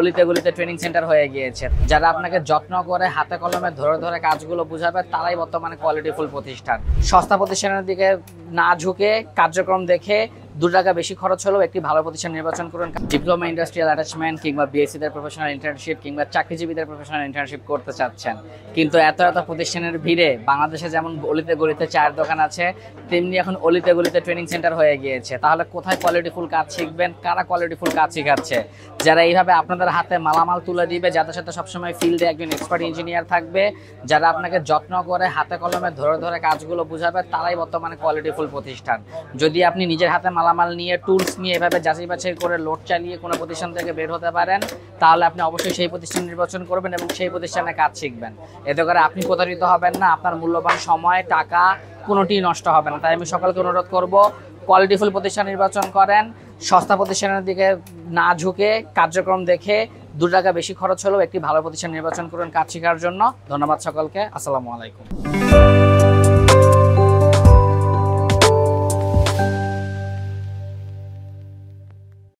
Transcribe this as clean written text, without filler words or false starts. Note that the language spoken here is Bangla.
অলিতে গলিতে ট্রেনিং সেন্টার হয়ে গিয়েছে। যারা আপনাকে যত্ন করে হাতে কলমে ধরে ধরে কাজগুলো বুঝাবে তারাই বর্তমানে কোয়ালিটিফুল প্রতিষ্ঠান। সস্তা প্রতিষ্ঠানের দিকে না ঝুঁকে কার্যক্রম দেখে 2 টাকা বেশি খরচ হলেও একটি ভালো প্রতিষ্ঠান নির্বাচন করুন। ডিপ্লোমা ইন্ডাস্ট্রিয়াল অ্যাটাচমেন্ট কিংবা বিএসসিদের প্রফেশনাল ইন্টার্নশিপ কিংবা চাকরিজীবীদের প্রফেশনাল ইন্টার্নশিপ করতে চাচ্ছেন, কিন্তু এত প্রতিষ্ঠানের ভিড়ে বাংলাদেশে যেমন অলিতে গলিতে চায়ের দোকান আছে, তেমনি এখন অলিতে গলিতে ট্রেনিং সেন্টার হয়ে গিয়েছে। তাহলে কোথায় কোয়ালিটিফুল কাজ শিখবেন? কারা কোয়ালিটিফুল কাজ শেখাচ্ছে? যারা এইভাবে আপনাদের হাতে মালামাল তুলে দিবে, যাদের সাথে সবসময় ফিল্ডে একজন এক্সপার্ট ইঞ্জিনিয়ার থাকবে, যারা আপনাকে যত্ন করে হাতে কলমে ধরে ধরে কাজগুলো বুঝাবে, তারাই বর্তমানে কোয়ালিটিফুল প্রতিষ্ঠান। যদি আপনি নিজের হাতে মালামাল নিয়ে টুলস নিয়ে এভাবে যাচাই বাছাই করে লোড চালিয়ে কোনো প্রতিষ্ঠান থেকে বের হতে পারেন, তাহলে আপনি অবশ্যই সেই প্রতিষ্ঠান নির্বাচন করবেন এবং সেই প্রতিষ্ঠানে কাজ শিখবেন। এতে করে আপনি প্রতারিত হবেন না, আপনার মূল্যবান সময় টাকা কোনোটি নষ্ট হবে না। তাই আমি সকলকে অনুরোধ করব, কোয়ালিটিফুল প্রতিষ্ঠান নির্বাচন করেন। সস্তা প্রতিষ্ঠানের দিকে না ঝুঁকে কার্যক্রম দেখে 2 টাকা বেশি খরচ হলেও একটি ভালো প্রতিষ্ঠান নির্বাচন করুন কাজ শেখার জন্য। ধন্যবাদ সকলকে। আসসালামু আলাইকুম।